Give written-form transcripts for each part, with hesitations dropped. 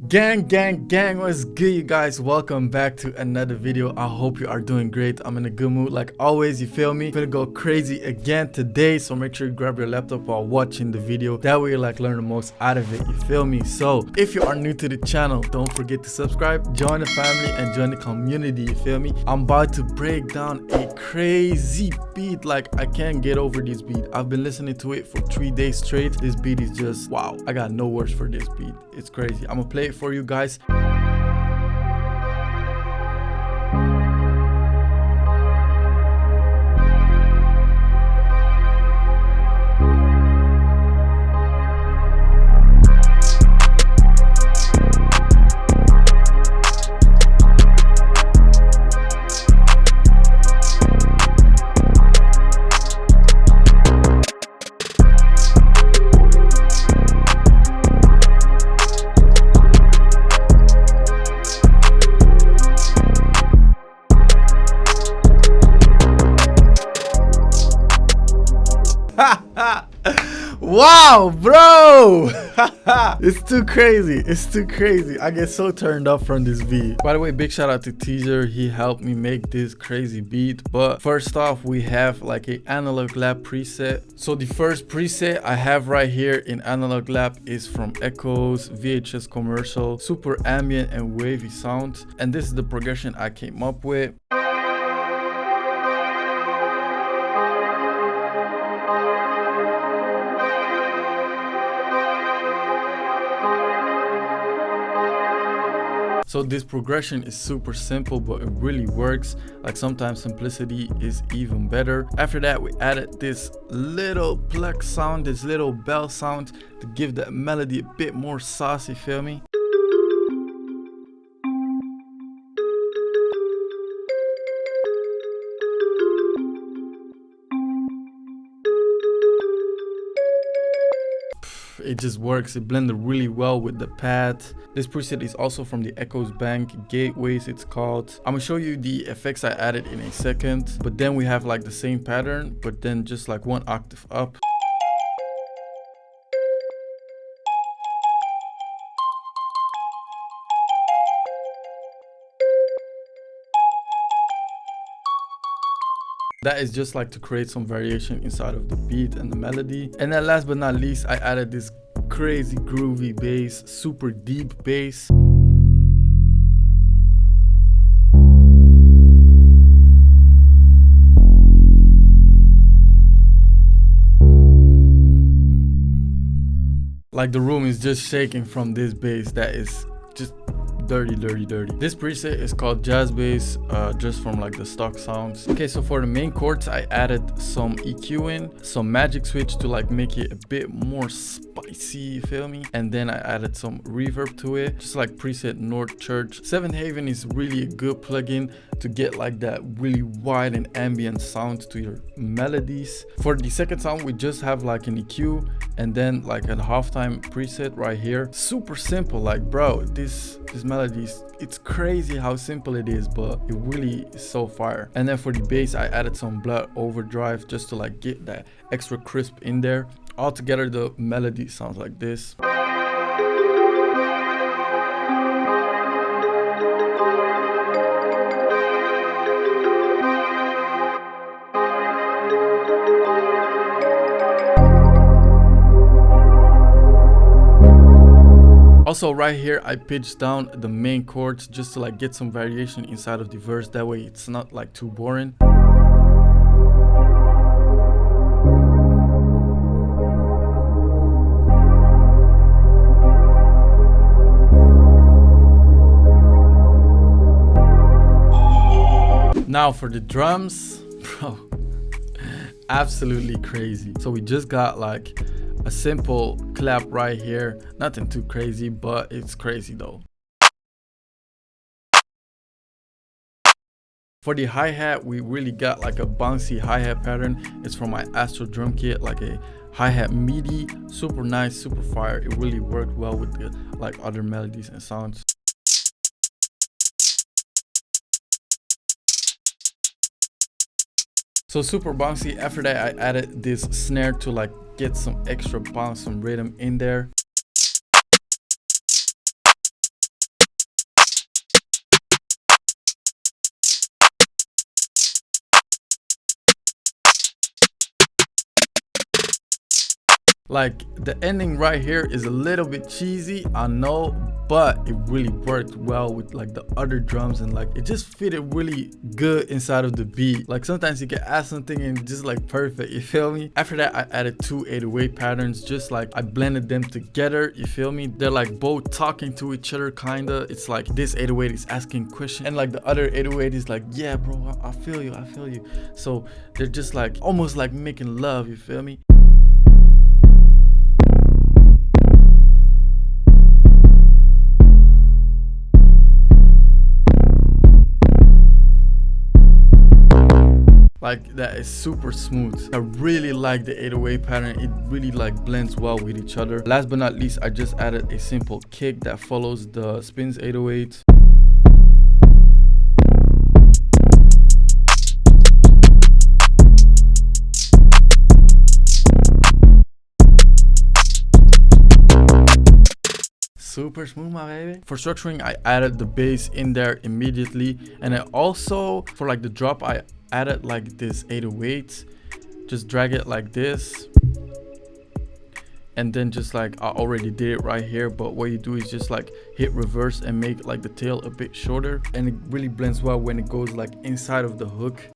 Gang, what's good, you guys? Welcome back to another video. I hope you are doing great. I'm in a good mood like always, you feel me? Gonna go crazy again today, so make sure you grab your laptop while watching the video. That way you learn the most out of it, you feel me? So if you are new to the channel, don't forget to subscribe, join the family, and join the community, you feel me? I'm about to break down a crazy beat. Like, I can't get over this beat. I've been listening to it for 3 days straight. This beat is just wow. I got no words for this beat. It's crazy. I'm gonna play it for you guys. Wow, bro. It's too crazy. I get so turned up from this beat. By the way, big shout out to Teaser. He helped me make this crazy beat. But first off, we have like a analog lab preset. So the first preset I have right here in analog lab is from Echo's VHS commercial, super ambient and wavy sound, and this is the progression I came up with. So this progression is super simple, but it really works. Like, sometimes simplicity is even better. After that, we added this little pluck sound, this little bell sound to give that melody a bit more saucy, feel me? It just works. It blended really well with the pad. This preset is also from the Echo's Bank Gateways, it's called. I'm gonna show you the effects I added in a second, but then we have like the same pattern, but then just like 1 octave up. That is just like to create some variation inside of the beat and the melody. And then last but not least, I added this crazy groovy bass, super deep bass. Like, the room is just shaking from this bass. That is just dirty. This preset is called Jazz Bass, just from like the stock sounds. Okay, so for the main chords, I added some EQ in, some magic switch to like make it a bit more spicy, you feel me? And then I added some reverb to it, just like preset North Church. Seventh Haven is really a good plugin to get like that really wide and ambient sound to your melodies. For the second sound, we just have like an EQ and then like a halftime preset right here. Super simple, like, bro, this melody, it's crazy how simple it is, but it really is so fire. And then for the bass, I added some blood overdrive just to like get that extra crisp in there. Altogether, the melody sounds like this. Also right here, I pitched down the main chords just to like get some variation inside of the verse. That way it's not like too boring. Now for the drums, bro, absolutely crazy. So we just got like a simple clap right here, nothing too crazy, but it's crazy though. For the hi-hat, we really got like a bouncy hi-hat pattern. It's from my Astro drum kit, like a hi-hat MIDI, super nice, super fire. It really worked well with the like other melodies and sounds. So super bouncy. After that, I added this snare to like get some extra bounce, some rhythm in there. Like the ending right here is a little bit cheesy, I know, but it really worked well with like the other drums, and like it just fitted really good inside of the beat. Like sometimes you can add something and just like perfect, you feel me? After that, I added 2 808 patterns, just like I blended them together, you feel me? They're like both talking to each other kinda. It's like this 808 is asking questions and like the other 808 is like, yeah bro, I feel you, I feel you. So they're just like almost like making love, you feel me? Like that is super smooth. I really like the 808 pattern. It really like blends well with each other. Last but not least, I just added a simple kick that follows the spins 808. Super smooth, my baby. For structuring, I added the bass in there immediately, and I also, for like the drop, I added like this 808. Just drag it like this, and then just like I already did it right here, but what you do is just like hit reverse and make like the tail a bit shorter, and it really blends well when it goes like inside of the hook.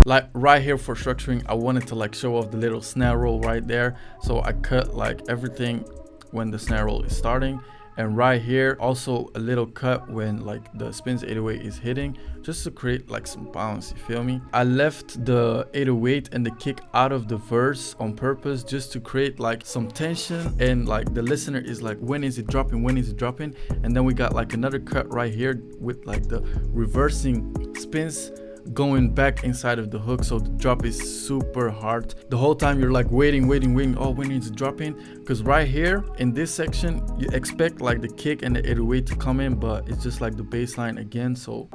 Like right here for structuring, I wanted to like show off the little snare roll right there, so I cut like everything when the snare roll is starting, and right here also a little cut when like the spins 808 is hitting, just to create like some bounce, you feel me? I left the 808 and the kick out of the verse on purpose, just to create like some tension, and like the listener is like, when is it dropping, when is it dropping? And then we got like another cut right here with like the reversing spins going back inside of the hook, so the drop is super hard. The whole time you're like waiting, oh, when is it dropping? Because right here in this section you expect like the kick and the 808 to come in, but it's just like the bass line again. So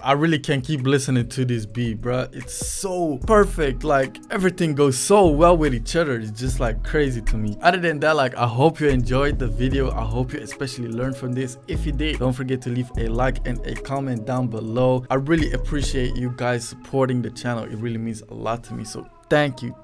I really can't keep listening to this beat, bruh. It's so perfect. Like everything goes so well with each other. It's just like crazy to me. Other than that, like I hope you enjoyed the video. I hope you especially learned from this. If you did, don't forget to leave a like and a comment down below. I really appreciate you guys supporting the channel. It really means a lot to me. So thank you.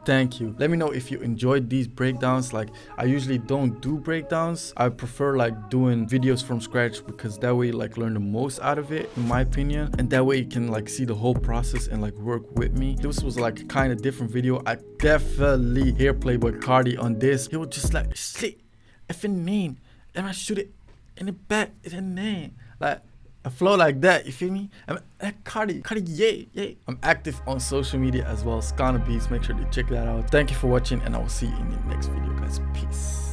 Let me know if you enjoyed these breakdowns. Like I usually don't do breakdowns. I prefer like doing videos from scratch, because that way you like learn the most out of it, in my opinion, and that way you can like see the whole process and like work with me. This was like a kind of different video. I definitely hear PLAYBOI CARTI on this. He was just like, shit, effing name, and I shoot it in the back, it's a name, like a flow like that, you feel me? I'm Carti, yay. I'm active on social media as well, Skana Beats. Make sure to check that out. Thank you for watching, and I will see you in the next video, guys. Peace.